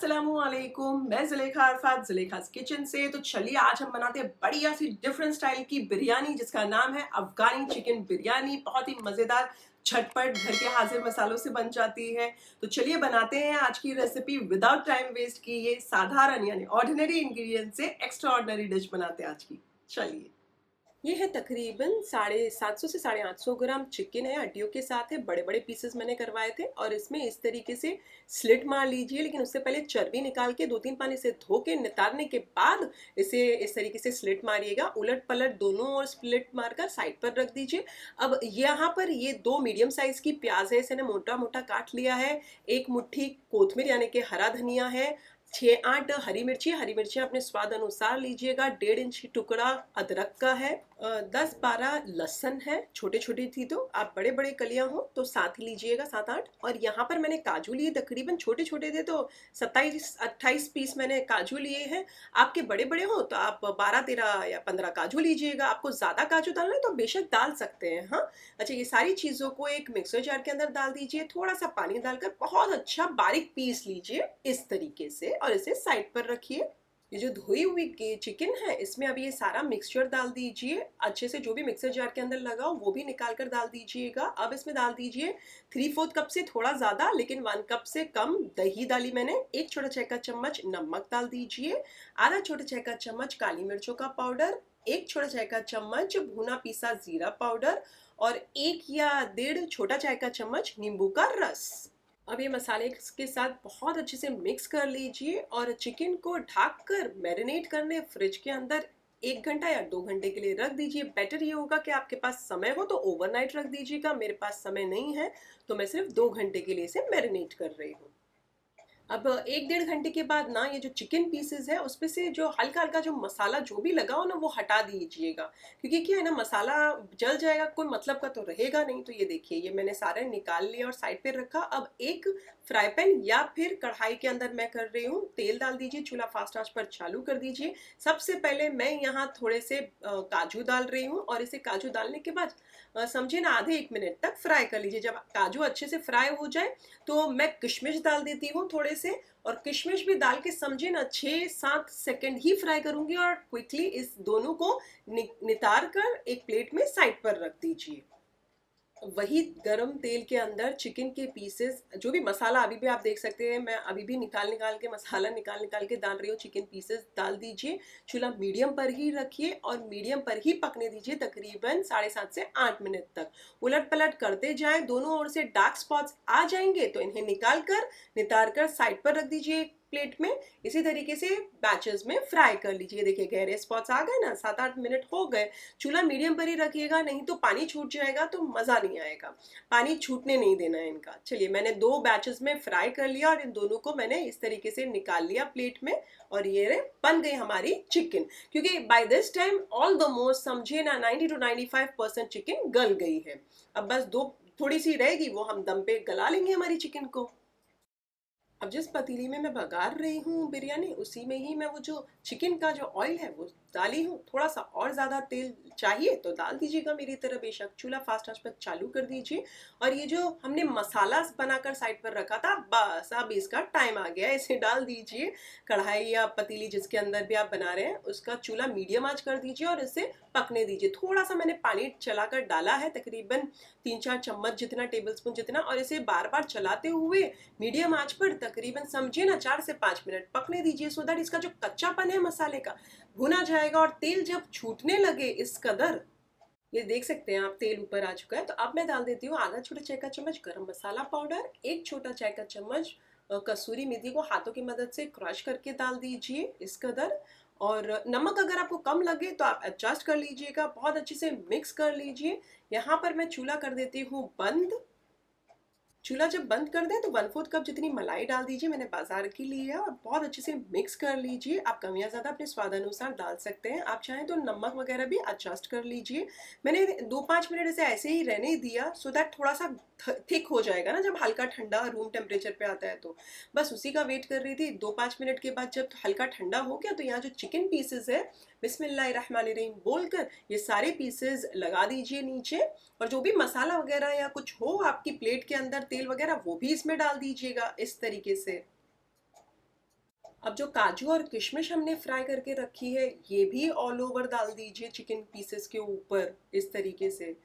अस्सलामुअलैकुम, मैं ज़ुलेखा अरफात ज़ुलेखा's किचन से। तो चलिए आज हम बनाते हैं बढ़िया सी डिफरेंट स्टाइल की बिरयानी जिसका नाम है अफ़गानी चिकन बिरयानी। बहुत ही मज़ेदार, झटपट घर के हाजिर मसालों से बन जाती है। तो चलिए बनाते हैं आज की रेसिपी विदाउट टाइम वेस्ट किए। साधारण यानी ऑर्डिनरी इंग्रेडिएंट से एक्स्ट्रा ऑर्डिनरी डिश बनाते हैं आज की। चलिए, ये है तकरीबन 750 से 850 ग्राम चिकन है, हड्डियों के साथ है। बड़े बड़े पीसेस मैंने करवाए थे और इसमें इस तरीके से स्लिट मार लीजिए, लेकिन उससे पहले चर्बी निकाल के 2-3 पानी से धो के नितारने के बाद इसे इस तरीके से स्लिट मारिएगा। उलट पलट दोनों और स्प्लिट मारकर साइड पर रख दीजिए। अब यहाँ पर ये 2 मीडियम साइज की प्याज है, इसे मोटा मोटा काट लिया है। एक मुट्ठी कोथमीर यानी कि हरा धनिया है। 6-8 हरी मिर्ची अपने स्वाद अनुसार लीजिएगा। 1.5 इंची टुकड़ा अदरक का है। 10-12 लहसुन है, छोटे छोटे थी तो आप बड़े बड़े कलियां हो तो साथ ही लीजिएगा, 7-8। और यहाँ पर मैंने काजू लिए, तकरीबन छोटे छोटे थे तो 27-28 पीस मैंने काजू लिए हैं। आपके बड़े बड़े हो तो आप 12-13 या 15 काजू लीजिएगा। आपको ज़्यादा काजू डालना है तो बेशक डाल सकते हैं। हाँ, अच्छा, ये सारी चीज़ों को एक मिक्सर जार के अंदर डाल दीजिए। थोड़ा सा पानी डालकर बहुत अच्छा बारीक पीस लीजिए इस तरीके से और इसे साइड पर रखिए। ये जो धोई हुई चिकन है इसमें अब ये सारा मिक्सचर डाल दीजिए अच्छे से। जो भी मिक्सर जार के अंदर लगा हो वो भी निकाल कर डाल दीजिएगा। अब इसमें डाल दीजिए 3/4 कप से थोड़ा ज़्यादा लेकिन 1 कप से कम दही डाली मैंने। 1 छोटा चाय का चम्मच नमक डाल दीजिए। आधा छोटा चाय का चम्मच काली मिर्चों का पाउडर। 1 छोटा चाय का चम्मच भुना पिसा जीरा पाउडर और 1 या 1.5 छोटा चाय का चम्मच नींबू का रस। अब ये मसाले के साथ बहुत अच्छे से मिक्स कर लीजिए और चिकन को ढककर मैरिनेट करने फ्रिज के अंदर 1 घंटा या 2 घंटे के लिए रख दीजिए। बेटर ये होगा कि आपके पास समय हो तो ओवरनाइट रख दीजिएगा। मेरे पास समय नहीं है तो मैं सिर्फ 2 घंटे के लिए इसे मैरिनेट कर रही हूँ। अब 1-1.5 घंटे के बाद ना ये जो चिकन पीसेस है उसपे से जो हल्का हल्का जो मसाला जो भी लगा हो ना वो हटा दीजिएगा, क्योंकि क्या है ना, मसाला जल जाएगा, कोई मतलब का तो रहेगा नहीं। तो ये देखिए, ये मैंने सारे निकाल लिया और साइड पे रखा। अब एक फ्राई पैन या फिर कढ़ाई के अंदर मैं कर रही हूँ, तेल डाल दीजिए, चूल्हा फास्ट आंच पर चालू कर दीजिए। सबसे पहले मैं यहाँ थोड़े से काजू डाल रही हूँ और इसे काजू डालने के बाद समझिए ना आधे 1 मिनट तक फ्राई कर लीजिए। जब काजू अच्छे से फ्राई हो जाए तो मैं किशमिश डाल देती हूँ थोड़े से, और किशमिश भी डाल के समझे ना 6-7 सेकंड ही फ्राई करूंगी और क्विकली इस दोनों को नितार कर एक प्लेट में साइड पर रख दीजिए। वही गरम तेल के अंदर चिकन के पीसेस, जो भी मसाला अभी भी आप देख सकते हैं, मैं अभी भी निकाल निकाल के मसाला निकाल के डाल रही हूँ। चिकन पीसेस डाल दीजिए। चूल्हा मीडियम पर ही रखिए और मीडियम पर ही पकने दीजिए तकरीबन 7.5 से 8 मिनट तक। उलट पलट करते जाएं, दोनों ओर से डार्क स्पॉट्स आ जाएंगे तो इन्हें निकाल कर नितार कर साइड पर रख दीजिए प्लेट में। इसी तरीके से बैचेस में फ्राई कर लीजिए। देखिए गहरे स्पॉट्स आ गए ना, 7-8 मिनट हो गए। चूल्हा मीडियम पर ही रखिएगा, नहीं तो पानी छूट जाएगा तो मज़ा नहीं आएगा। पानी छूटने नहीं देना है इनका। चलिए, मैंने 2 बैचेस में फ्राई कर लिया और इन दोनों को मैंने इस तरीके से निकाल लिया प्लेट में और ये बन गई हमारी चिकन। क्योंकि by this time all the most समझिए ना 90 to 95% चिकन गल गई है। अब बस 2 थोड़ी सी रहेगी, वो हम दम पे गला लेंगे हमारी चिकन को। अब जिस पतीली में मैं बघार रही हूँ बिरयानी, उसी में ही मैं वो जो चिकन का जो ऑयल है वो डाली हूँ। थोड़ा सा और ज़्यादा तेल चाहिए तो डाल दीजिएगा मेरी तरह बेशक। चूल्हा फास्ट आंच पर चालू कर दीजिए और ये जो हमने मसाला बनाकर साइड पर रखा था, बस अब इसका टाइम आ गया, इसे डाल दीजिए। कढ़ाई या पतीली जिसके अंदर भी आप बना रहे हैं उसका चूल्हा मीडियम आंच कर दीजिए और इसे पकने दीजिए। थोड़ा सा मैंने पानी चलाकर डाला है, तकरीबन 3-4 चम्मच जितना, टेबल स्पून जितना, और इसे बार बार चलाते हुए मीडियम आंच पर तकरीबन समझिए ना 4 से 5 मिनट पकने दीजिए, सो दैट इसका जो कच्चापन है मसाले का भुना जाएगा। और तेल जब छूटने लगे इस कदर, ये देख सकते हैं आप, तेल ऊपर आ चुका है, तो अब मैं डाल देती हूँ आधा छोटा चाय का चम्मच गरम मसाला पाउडर। 1 छोटा चाय का चम्मच कसूरी मेथी को हाथों की मदद से क्रश करके डाल दीजिए इस कदर। और नमक अगर आपको कम लगे तो आप एडजस्ट कर लीजिएगा। बहुत अच्छे से मिक्स कर लीजिए। यहाँ पर मैं चूल्हा कर देती हूँ बंद। चूल्हा जब बंद कर दें तो 1/4 कप जितनी मलाई डाल दीजिए, मैंने बाजार की ली है, और बहुत अच्छे से मिक्स कर लीजिए। आप कम या ज़्यादा अपने स्वाद अनुसार डाल सकते हैं। आप चाहें तो नमक वगैरह भी एडजस्ट कर लीजिए। मैंने 2-5 मिनट इसे ऐसे ही रहने दिया, सो दैट थोड़ा सा थिक हो जाएगा ना जब हल्का ठंडा रूम टेम्परेचर पे आता है। तो बस उसी का वेट कर रही थी। 2-5 मिनट के बाद जब हल्का ठंडा हो गया तो यहाँ जो चिकन पीसेस है, बिस्मिल्लाहिर्रहमानिर्रहीम बोलकर ये सारे पीसेस लगा दीजिए नीचे। और जो भी मसाला वगैरह या कुछ हो आपकी प्लेट के अंदर, तेल वगैरह, वो भी इसमें डाल दीजिएगा इस तरीके से। अब जो काजू और किशमिश हमने फ्राई करके रखी है, ये भी ऑल ओवर डाल दीजिए चिकन पीसेस के ऊपर इस तरीके से।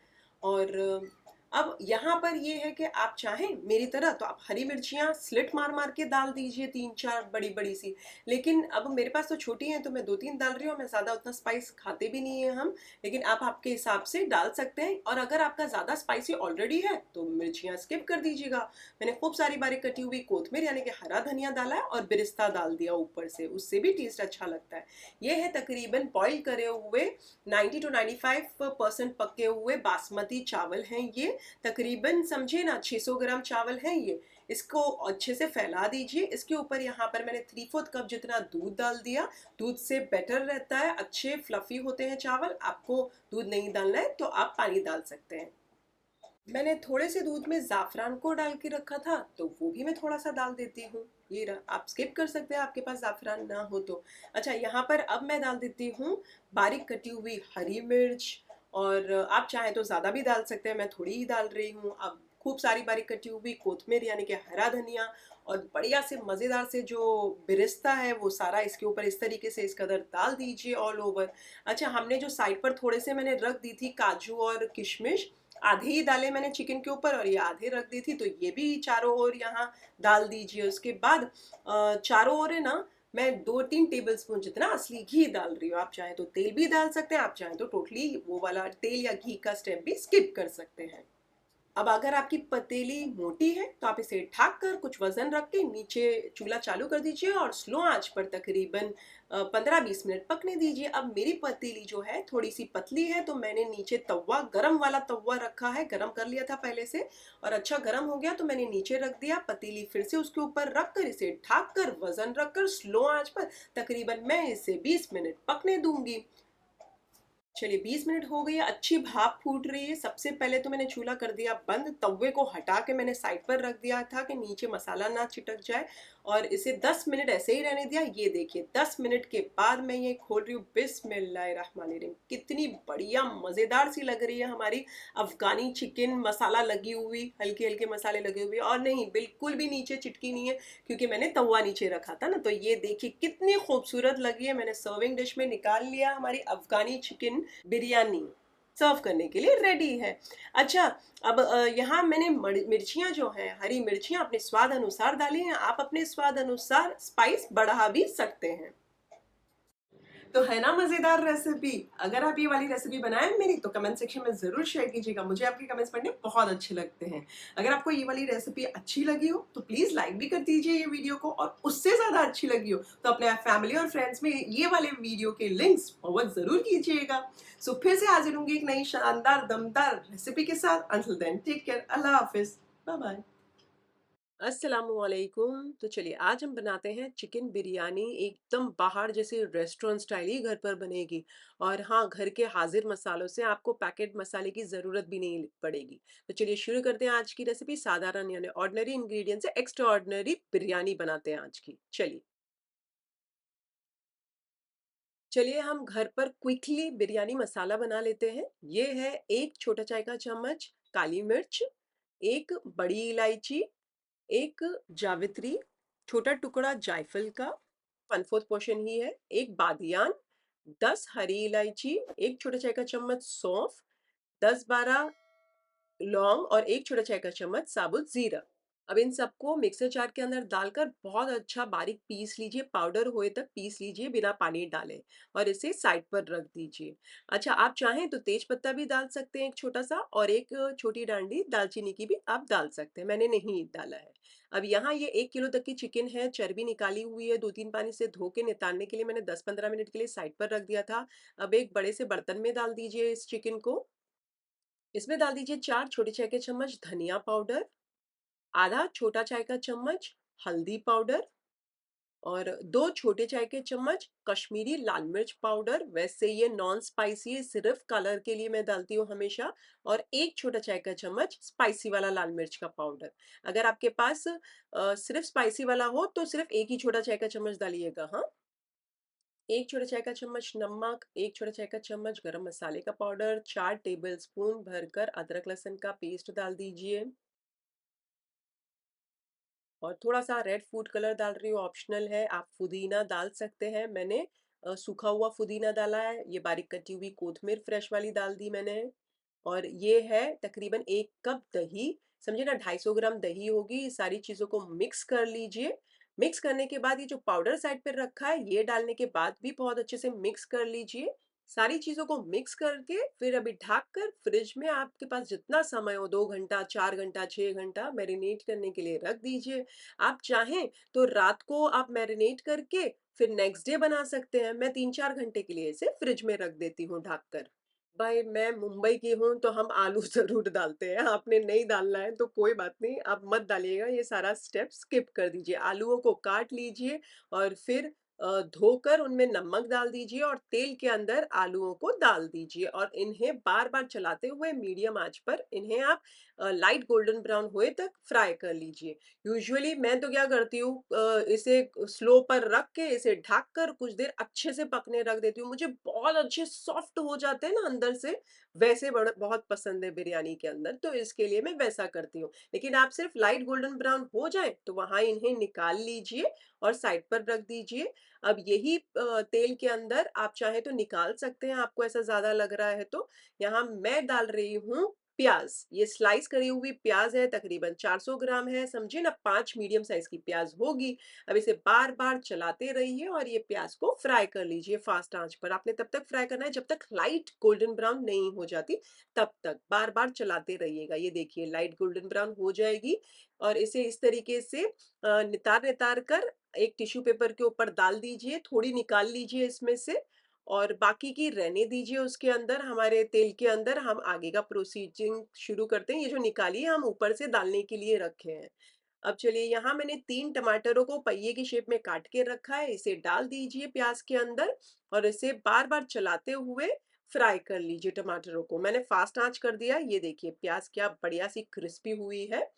और अब यहाँ पर ये है कि आप चाहें मेरी तरह तो आप हरी मिर्चियाँ स्लिट मार मार के डाल दीजिए, 3-4 बड़ी बड़ी सी। लेकिन अब मेरे पास तो छोटी हैं तो मैं 2-3 डाल रही हूँ, मैं ज़्यादा उतना स्पाइस खाते भी नहीं है हम। लेकिन आप आपके हिसाब से डाल सकते हैं, और अगर आपका ज़्यादा स्पाइसी ऑलरेडी है तो मिर्चियाँ स्किप कर दीजिएगा। मैंने खूब सारी बारीक कटी हुई कोथमीर यानी कि हरा धनिया डाला है, और बिरिस्ता डाल दिया ऊपर से, उससे भी टेस्ट अच्छा लगता है। ये है तकरीबन बॉईल करे हुए 90 to 95% पके हुए बासमती चावल हैं ये। तकरीबन समझे ना 600 ग्राम चावल है ये। इसको अच्छे से फैला दीजिए। इसके ऊपर यहाँ पर मैंने 3/4 कप जितना दूध डाल दिया। दूध से बेटर रहता है, अच्छे फ्लफी होते हैं चावल। आपको दूध नहीं डालना है तो आप पानी डाल सकते हैं। मैंने थोड़े से दूध में ज़ाफ़रान को डाल के रखा था, तो वो भी मैं थोड़ा-सा डाल देती हूँ। ये रहा, आप स्किप कर सकते हैं आपके पास ज़ाफ़रान ना हो तो। अच्छा, यहाँ पर अब मैं डाल देती हूँ बारीक कटी हुई हरी मिर्च, और आप चाहें तो ज़्यादा भी डाल सकते हैं, मैं थोड़ी ही डाल रही हूँ। अब खूब सारी बारीक कटी हुई कोतमीर यानी कि हरा धनिया, और बढ़िया से मज़ेदार से जो बिरिस्ता है वो सारा इसके ऊपर इस तरीके से इस कदर डाल दीजिए ऑल ओवर। अच्छा, हमने जो साइड पर थोड़े से मैंने रख दी थी काजू और किशमिश, आधे ही डाले मैंने चिकन के ऊपर और ये आधे रख दी थी, तो ये भी चारों ओर यहाँ डाल दीजिए। उसके बाद चारों ओर है ना, मैं 2-3 टेबल स्पून जितना असली घी डाल रही हूँ। आप चाहें तो तेल भी डाल सकते हैं, आप चाहें तो टोटली वो वाला तेल या घी का स्टेप भी स्किप कर सकते हैं। अब अगर आपकी पतीली मोटी है तो आप इसे ढक कर कुछ वजन रख के नीचे चूल्हा चालू कर दीजिए और स्लो आंच पर तकरीबन 15-20 मिनट पकने दीजिए। अब मेरी पतीली जो है थोड़ी सी पतली है, तो मैंने नीचे तवा, गरम वाला तवा रखा है, गरम कर लिया था पहले से, और अच्छा गरम हो गया तो मैंने नीचे रख दिया। पतीली फिर से उसके ऊपर रख कर इसे ढक कर वजन रख कर स्लो आंच पर तकरीबन मैं इसे 20 मिनट पकने दूंगी। चलिए 20 मिनट हो गई है, अच्छी भाप फूट रही है। सबसे पहले तो मैंने चूल्हा कर दिया बंद, तवे को हटा के मैंने साइड पर रख दिया था कि नीचे मसाला ना चिटक जाए, और इसे 10 मिनट ऐसे ही रहने दिया। ये देखिए 10 मिनट के बाद मैं ये खोल रही हूँ। बिस्मिल्लाहिर्रहमानिर्रहीम, कितनी बढ़िया मज़ेदार सी लग रही है हमारी अफ़गानी चिकन, मसाला लगी हुई, हल्के हल्के मसाले लगे हुए, और नहीं बिल्कुल भी नीचे चिटकी नहीं है क्योंकि मैंने तवा नीचे रखा था ना। तो ये देखिए कितनी खूबसूरत लगी है। मैंने सर्विंग डिश में निकाल लिया, हमारी अफ़गानी चिकन बिरयानी सर्व करने के लिए रेडी है। अच्छा, अब यहाँ मैंने मिर्चियाँ जो हैं, हरी मिर्चियाँ अपने स्वाद अनुसार डाली हैं। आप अपने स्वाद अनुसार स्पाइस बढ़ा भी सकते हैं। तो है ना मजेदार रेसिपी। अगर आप ये वाली रेसिपी बनाएं मेरी, तो कमेंट सेक्शन में जरूर शेयर कीजिएगा, मुझे आपके कमेंट्स पढ़ने बहुत अच्छे लगते हैं। अगर आपको ये वाली रेसिपी अच्छी लगी हो तो प्लीज लाइक भी कर दीजिए ये वीडियो को, और उससे ज्यादा अच्छी लगी हो तो अपने फैमिली और फ्रेंड्स में ये वाले वीडियो के लिंक्स फॉरवर्ड जरूर कीजिएगा। सो फिर से हाजिर होंगी एक नई शानदार दमदार रेसिपी के साथ। अंटिल देन टेक केयर, अल्लाह हाफिज, बाय बाय। अस्सलामुअलैकुम। तो चलिए आज हम बनाते हैं चिकन बिरयानी, एकदम बाहर जैसे रेस्टोरेंट स्टाइल ही घर पर बनेगी। और हाँ, घर के हाजिर मसालों से, आपको पैकेट मसाले की ज़रूरत भी नहीं पड़ेगी। तो चलिए शुरू करते हैं आज की रेसिपी। साधारण यानी ऑर्डिनरी इंग्रेडिएंट से एक्स्ट्रा ऑर्डिनरी बिरयानी बनाते हैं आज की। चलिए चलिए हम घर पर क्विकली बिरयानी मसाला बना लेते हैं। ये है 1 छोटा चाय का चम्मच काली मिर्च, 1 बड़ी इलायची, 1 जावित्री, छोटा टुकड़ा जायफल का, 1/4 पोर्शन ही है, 1 बादियान, 10 हरी इलायची, 1 छोटा चाय का चम्मच सौंफ, 10-12 लौंग, और 1 छोटा चाय का चम्मच साबुत जीरा। अब इन सबको मिक्सर जार के अंदर डालकर बहुत अच्छा बारीक पीस लीजिए, पाउडर होए तक पीस लीजिए बिना पानी डाले, और इसे साइड पर रख दीजिए। अच्छा, आप चाहें तो तेज पत्ता भी डाल सकते हैं एक छोटा सा, और एक छोटी डांडी दालचीनी की भी आप डाल सकते हैं, मैंने नहीं डाला है। अब यहाँ ये 1 किलो तक की चिकन है, चर्बी निकाली हुई है, 2-3 पानी से धो के नितारने के लिए मैंने 10-15 मिनट के लिए साइड पर रख दिया था। अब एक बड़े से बर्तन में डाल दीजिए इस चिकन को। इसमें डाल दीजिए 4 छोटे चाय के चम्मच धनिया पाउडर, आधा छोटा चाय का चम्मच हल्दी पाउडर, और 2 छोटे चाय के चम्मच कश्मीरी लाल मिर्च पाउडर। वैसे ये नॉन स्पाइसी है, सिर्फ कलर के लिए मैं डालती हूँ हमेशा। और 1 छोटा चाय का चम्मच स्पाइसी वाला लाल मिर्च का पाउडर। अगर आपके पास सिर्फ स्पाइसी वाला हो तो सिर्फ 1 ही छोटा चाय का चम्मच डालिएगा, हाँ। 1 छोटा चाय का चम्मच नमक, 1 छोटा चाय का चम्मच गरम मसाले का पाउडर, 4 टेबल स्पून भरकर अदरक लहसुन का पेस्ट डाल दीजिए। और थोड़ा-सा रेड फूड कलर डाल रही हूँ, ऑप्शनल है, आप पुदीना डाल सकते हैं। मैंने सूखा हुआ पुदीना डाला है, ये बारीक कटी हुई कोथमीर फ्रेश वाली डाल दी मैंने। और ये है तकरीबन 1 कप दही, समझिए ना 250 ग्राम दही होगी। ये सारी चीज़ों को मिक्स कर लीजिए। मिक्स करने के बाद ये जो पाउडर साइड पे रखा है, ये डालने के बाद भी बहुत अच्छे से मिक्स कर लीजिए। सारी चीज़ों को मिक्स करके फिर अभी ढक कर फ्रिज में आपके पास जितना समय हो 2 घंटा, 4 घंटा, 6 घंटा मैरिनेट करने के लिए रख दीजिए। आप चाहें तो रात को आप मैरिनेट करके फिर नेक्स्ट डे बना सकते हैं। मैं 3-4 घंटे के लिए इसे फ्रिज में रख देती हूँ ढक कर। भाई मैं मुंबई की हूँ तो हम आलू ज़रूर डालते हैं, आपने नहीं डालना है तो कोई बात नहीं, आप मत डालिएगा, ये सारा स्टेप स्किप कर दीजिए। आलूओं को काट लीजिए और फिर धोकर उनमें नमक डाल दीजिए और तेल के अंदर आलूओं को डाल दीजिए और इन्हें बार-बार चलाते हुए मीडियम आँच पर इन्हें आप लाइट गोल्डन ब्राउन होए तक फ्राई कर लीजिए। यूजुअली मैं तो क्या करती हूँ इसे स्लो पर रख के इसे ढक कर कुछ देर अच्छे से पकने रख देती हूँ। मुझे बहुत अच्छे सॉफ्ट हो जाते हैं ना अंदर से, वैसे बड़ा बहुत पसंद है बिरयानी के अंदर, तो इसके लिए मैं वैसा करती हूँ। लेकिन आप सिर्फ लाइट गोल्डन ब्राउन हो जाए तो वहाँ इन्हें निकाल लीजिए और साइड पर रख दीजिए। अब यही तेल के अंदर आप चाहें तो निकाल सकते हैं, आपको ऐसा ज़्यादा लग रहा है तो। यहाँ मैं डाल रही हूँ प्याज़, ये स्लाइस करी हुई प्याज़ है, तकरीबन 400 ग्राम है, समझिए ना 5 मीडियम साइज़ की प्याज़ होगी। अब इसे बार-बार चलाते रहिए और ये प्याज़ को फ्राई कर लीजिए फ़ास्ट आँच पर। आपने तब तक फ्राई करना है जब तक लाइट गोल्डन ब्राउन नहीं हो जाती, तब तक बार-बार चलाते रहिएगा। ये देखिए लाइट गोल्डन ब्राउन हो जाएगी और इसे इस तरीके से नितार-नितार कर एक टिश्यू पेपर के ऊपर डाल दीजिए, थोड़ी निकाल लीजिए इसमें से और बाकी की रहने दीजिए उसके अंदर, हमारे तेल के अंदर। हम आगे का प्रोसीजिंग शुरू करते हैं। ये जो निकाली है हम ऊपर से डालने के लिए रखे हैं। अब चलिए यहाँ मैंने 3 टमाटरों को पहिए की शेप में काट के रखा है, इसे डाल दीजिए प्याज़ के अंदर और इसे बार-बार चलाते हुए फ्राई कर लीजिए टमाटरों को। मैंने फ़ास्ट आँच कर दिया है, ये देखिए प्याज़ क्या बढ़िया-सी क्रिस्पी हुई है।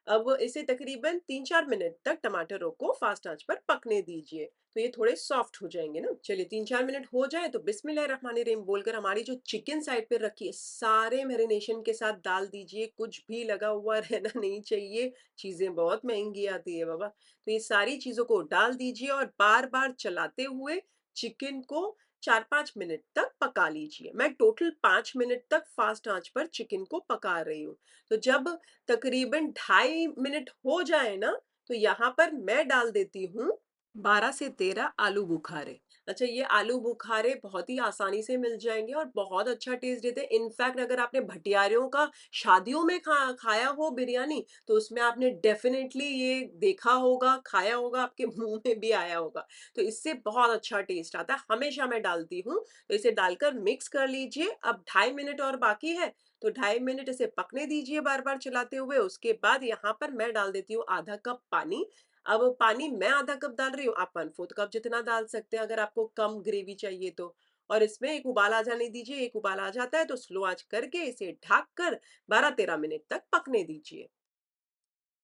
अब इसे तकरीबन 3-4 मिनट तक टमाटरों को फ़ास्ट आँच पर पकने दीजिए, तो ये थोड़े सॉफ्ट हो जाएँगे ना। चलिए 3-4 मिनट हो जाएँ तो बिस्मिल्लाहिर्रहमानिर्रहीम बोलकर हमारी जो चिकन साइड पे रखी है, सारे मैरिनेशन के साथ डाल दीजिए, कुछ भी लगा हुआ रहना नहीं चाहिए, चीज़ें बहुत महँगी आती है बाबा। तो ये सारी चीज़ों को डाल दीजिए और बार-बार चलाते हुए चिकन को 4-5 मिनट तक पका लीजिए। मैं टोटल 5 मिनट तक फ़ास्ट आँच पर चिकन को पका रही हूँ। तो जब तकरीबन 2.5 मिनट हो जाए ना, तो यहाँ पर मैं डाल देती हूँ 12 से 13 आलू बुखारे। अच्छा ये आलू बुखारे बहुत ही आसानी से मिल जाएँगे और बहुत अच्छा टेस्ट देते हैं। इनफैक्ट अगर आपने भटियारियों का शादियों में खाया हो बिरयानी, तो उसमें आपने डेफ़िनेटली ये देखा होगा, खाया होगा, आपके मुँह में भी आया होगा। तो इससे बहुत अच्छा टेस्ट आता है, हमेशा मैं डालती हूँ। तो इसे डालकर मिक्स कर लीजिए। अब 2.5 मिनट और बाकी है, तो 2.5 मिनट इसे पकने दीजिए बार-बार चलाते हुए। उसके बाद यहाँ पर मैं डाल देती हूँ आधा कप पानी। अब पानी मैं आधा कप डाल रही हूँ, आप 1/4 कप जितना डाल सकते हैं अगर आपको कम ग्रेवी चाहिए तो। और इसमें एक उबाल आ जाने दीजिए, एक उबाल आ जाता है तो स्लो आँच करके इसे ढक कर 12-13 मिनट तक पकने दीजिए।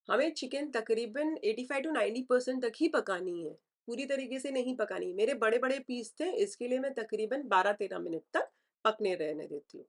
हमें चिकन तकरीबन 85 टू 90% तक ही पकानी है, पूरी तरीके से नहीं पकानी। मेरे बड़े-बड़े पीस थे, इसके लिए मैं तकरीबन 12-13 मिनट तक पकने रहने देती हूँ।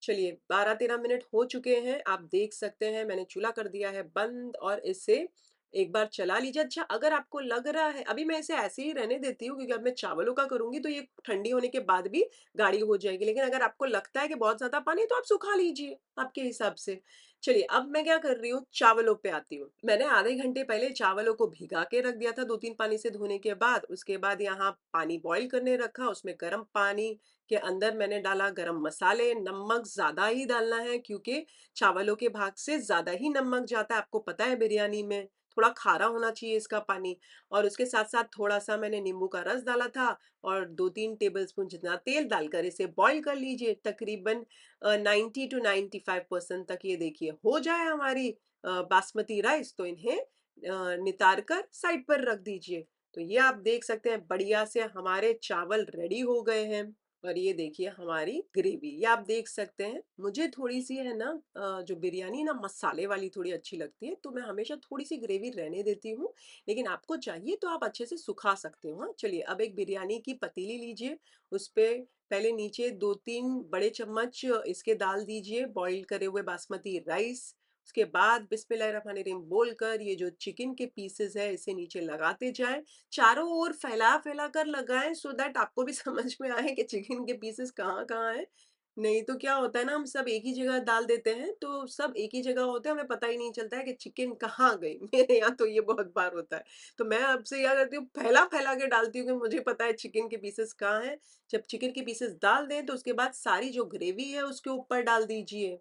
चलिए 12-13 मिनट हो चुके हैं, आप देख सकते हैं मैंने चूल्हा कर दिया है बंद और इसे एक बार चला लीजिए। अच्छा अगर आपको लग रहा है अभी मैं इसे ऐसे ही रहने देती हूँ क्योंकि अब मैं चावलों का करूँगी तो ये ठंडी होने के बाद भी गाढ़ी हो जाएगी। लेकिन अगर आपको लगता है कि बहुत ज़्यादा पानी है तो आप सुखा लीजिए आपके हिसाब से। चलिए अब मैं क्या कर रही हूँ चावलों पे आती हूँ। मैंने आधे घंटे पहले चावलों को भिगा के रख दिया था 2-3 पानी से धोने के बाद। उसके बाद यहाँ पानी बॉयल करने रखा, उसमें गर्म पानी के अंदर मैंने डाला गरम मसाले, नमक ज़्यादा ही डालना है क्योंकि चावलों के भाग से ज़्यादा ही नमक जाता है, आपको पता है बिरयानी में, थोड़ा खारा होना चाहिए इसका पानी। और उसके साथ-साथ थोड़ा-सा मैंने नींबू का रस डाला था और 2-3 टेबलस्पून जितना तेल डालकर इसे बॉयल कर लीजिए तकरीबन 90 टू 95% तक। ये देखिए हो जाए हमारी बासमती राइस तो इन्हें नितार कर साइड पर रख दीजिए। तो ये आप देख सकते हैं बढ़िया से हमारे चावल रेडी हो गए हैं। और ये देखिए हमारी ग्रेवी, ये आप देख सकते हैं। मुझे थोड़ी-सी है ना जो बिरयानी ना मसाले वाली थोड़ी अच्छी लगती है, तो मैं हमेशा थोड़ी-सी ग्रेवी रहने देती हूँ। लेकिन आपको चाहिए तो आप अच्छे से सुखा सकते हो, हाँ। चलिए अब एक बिरयानी की पतीली लीजिए, उसपे पहले नीचे 2-3 बड़े चम्मच इसके डाल दीजिए बॉयल करे हुए बासमती राइस उसके बाद बिस्मिल्लाहिर्रहमानिर्रहीम बोलकर ये जो चिकन के पीसेस है इसे नीचे लगाते जाएं, चारों ओर फैला फैला कर लगाएं सो दैट आपको भी समझ में आए कि चिकन के पीसेस कहाँ कहाँ हैं। नहीं तो क्या होता है ना, हम सब एक ही जगह डाल देते हैं तो सब एक ही जगह होते हैं, हमें पता ही नहीं चलता है कि चिकन कहाँ गई। मेरे यहाँ तो ये बहुत बार होता है। तो मैं आपसे क्या करती हूँ, फैला फैला के डालती हूँ कि मुझे पता है चिकन के पीसेस कहाँ हैं। जब चिकन के पीसेस डाल दें तो उसके बाद सारी जो ग्रेवी है उसके ऊपर डाल दीजिए।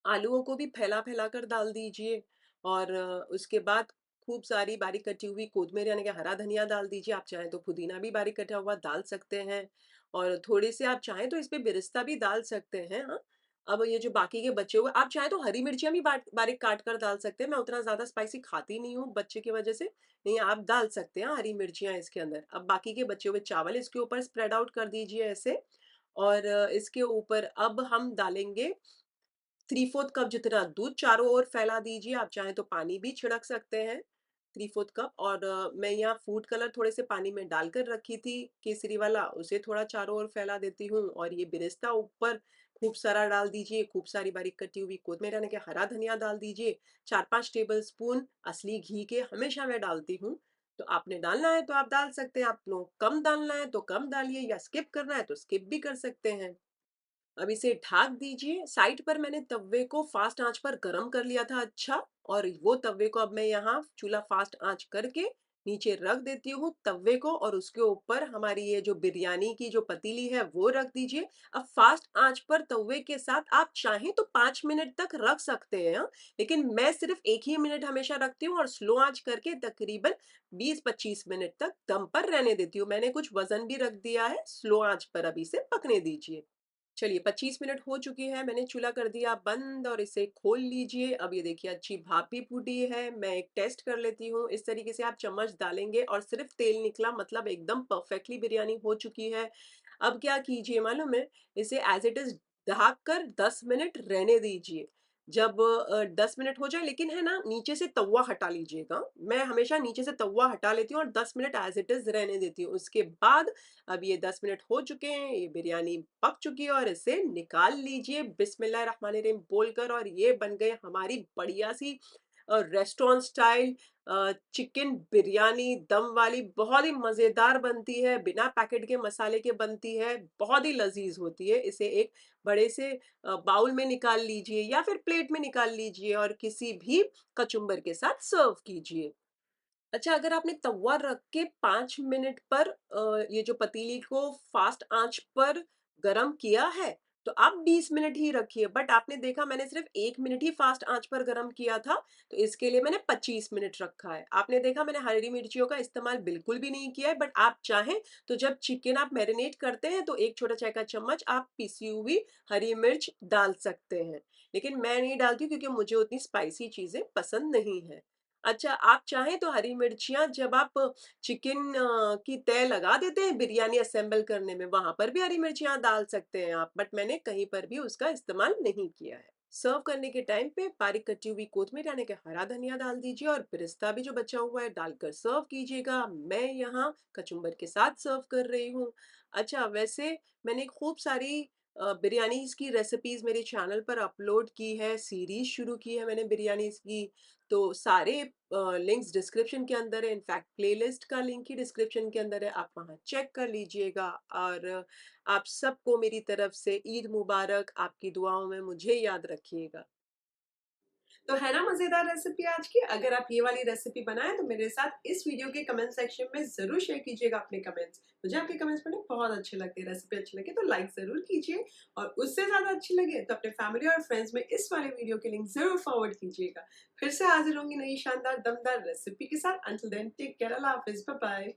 आलूओं को भी फैला-फैला कर डाल दीजिए और उसके बाद खूब सारी बारीक कटी हुई कोतमीर यानी कि हरा धनिया डाल दीजिए। आप चाहें तो पुदीना भी बारीक कटा हुआ डाल सकते हैं और थोड़े-से आप चाहें तो इसमें बेरिस्ता भी डाल सकते हैं, हाँ। अब ये जो बाकी के बचे हुए, आप चाहें तो हरी मिर्चियाँ भी बारीक काट कर डाल सकते हैं। मैं उतना ज़्यादा स्पाइसी खाती नहीं हूँ बच्चे की वजह से। नहीं, आप डाल सकते हैं हरी मिर्चियाँ इसके अंदर। अब बाकी के बचे हुए चावल इसके ऊपर स्प्रेड आउट कर दीजिए ऐसे और इसके ऊपर अब हम डालेंगे 3/4 कप जितना दूध, चारों ओर फैला दीजिए। आप चाहें तो पानी भी छिड़क सकते हैं, 3/4 कप। और मैं यहाँ फूड कलर थोड़े से पानी में डालकर रखी थी, केसरी वाला, उसे थोड़ा चारों ओर फैला देती हूँ और ये बेरेस्ता ऊपर खूब सारा डाल दीजिए, खूब सारी बारीक कटी हुई कोतमीर यानी कि हरा धनिया डाल दीजिए, 4-5 टेबलस्पून असली घी के हमेशा मैं डालती हूँ। तो आपने डालना है तो आप डाल सकते हैं, आपको कम डालना है तो कम डालिए या स्किप करना है तो स्किप भी कर सकते हैं। अब इसे ढक दीजिए। साइड पर मैंने तवे को फास्ट आंच पर गरम कर लिया था अच्छा, और वो तवे को अब मैं यहाँ चूल्हा फास्ट आंच करके नीचे रख देती हूँ तवे को और उसके ऊपर हमारी ये जो बिरयानी की जो पतीली है वो रख दीजिए। अब फास्ट आंच पर तवे के साथ आप चाहें तो 5 मिनट तक रख सकते हैं, हाँ? लेकिन मैं सिर्फ 1 ही मिनट हमेशा रखती हूँ और स्लो आंच करके तकरीबन 20-25 मिनट तक दम पर रहने देती हूँ। मैंने कुछ वजन भी रख दिया है, स्लो आंच पर अब इसे पकने दीजिए। चलिए 25 मिनट हो चुकी है, मैंने चूल्हा कर दिया बंद और इसे खोल लीजिए। अब ये देखिए अच्छी भाप भी फूटी है। मैं एक टेस्ट कर लेती हूँ। इस तरीके से आप चम्मच डालेंगे और सिर्फ तेल निकला मतलब एकदम परफेक्टली बिरयानी हो चुकी है। अब क्या कीजिए मालूम है? इसे एज़ इट इज़ ढक कर 10 मिनट रहने दीजिए। जब 10 मिनट हो जाए, लेकिन है ना, नीचे से तवा हटा लीजिएगा। मैं हमेशा नीचे से तवा हटा लेती हूँ और 10 मिनट एज़ इट इज़ रहने देती हूँ। उसके बाद अब ये 10 मिनट हो चुके हैं, ये बिरयानी पक चुकी है और इसे निकाल लीजिए बिस्मिल्लाहिर्रहमानिर्रहीम बोलकर, और ये बन गई हमारी बढ़िया सी रेस्टोरेंट स्टाइल चिकन बिरयानी दम वाली। बहुत ही मज़ेदार बनती है, बिना पैकेट के मसाले के बनती है, बहुत ही लज़ीज़ होती है। इसे एक बड़े से बाउल में निकाल लीजिए या फिर प्लेट में निकाल लीजिए और किसी भी कचुम्बर के साथ सर्व कीजिए। अच्छा, अगर आपने तवा रख के 5 मिनट पर ये जो पतीली को फ़ास्ट आँच पर गरम किया है, तो आप 20 मिनट ही रखिए। बट आपने देखा मैंने सिर्फ़ 1 मिनट ही फ़ास्ट आँच पर गरम किया था, तो इसके लिए मैंने 25 मिनट रखा है। आपने देखा मैंने हरी मिर्चियों का इस्तेमाल बिल्कुल भी नहीं किया है, बट आप चाहें तो जब चिकन आप मैरिनेट करते हैं, तो 1 छोटा चाय का चम्मच आप पिसी हुई हरी मिर्च डाल सकते हैं। लेकिन मैं नहीं डालती हूँ क्योंकि मुझे उतनी स्पाइसी चीज़ें पसंद नहीं हैं। अच्छा, आप चाहें तो हरी मिर्चियाँ जब आप चिकन की तह लगा देते हैं बिरयानी असेंबल करने में, वहाँ पर भी हरी मिर्चियाँ डाल सकते हैं आप, बट मैंने कहीं पर भी उसका इस्तेमाल नहीं किया है। सर्व करने के टाइम पे बारीक कटी हुई कोतमीर यानी कि हरा धनिया डाल दीजिए और पिस्ता भी जो बचा हुआ है डालकर सर्व कीजिएगा। मैं यहाँ कचुम्बर के साथ सर्व कर रही हूँ। अच्छा, वैसे मैंने खूब सारी बिरयानीज़ की रेसिपीज़ मेरे चैनल पर अपलोड की है, सीरीज़ शुरू की है मैंने बिरयानीज़ की। तो सारे लिंक्स डिस्क्रिप्शन के अंदर है, इनफैक्ट प्लेलिस्ट का लिंक ही डिस्क्रिप्शन के अंदर है, आप वहाँ चेक कर लीजिएगा। और आप सबको मेरी तरफ से ईद मुबारक, आपकी दुआओं में मुझे याद रखिएगा। तो है ना मजेदार रेसिपी आज की? अगर आप ये वाली रेसिपी बनाएं तो मेरे साथ इस वीडियो के कमेंट सेक्शन में जरूर शेयर कीजिएगा अपने कमेंट्स। मुझे आपके कमेंट्स पढ़ने बहुत अच्छे लगते हैं। रेसिपी अच्छी लगे तो लाइक जरूर कीजिए, और उससे ज्यादा अच्छी लगे तो अपने फैमिली और फ्रेंड्स में इस वाले वीडियो के लिंक जरूर फॉरवर्ड कीजिएगा। फिर से हाजिर होंगी नई शानदार दमदार रेसिपी के साथ। अंटिल देन टेक केयर, अल्लाह हाफिज, बाय बाय।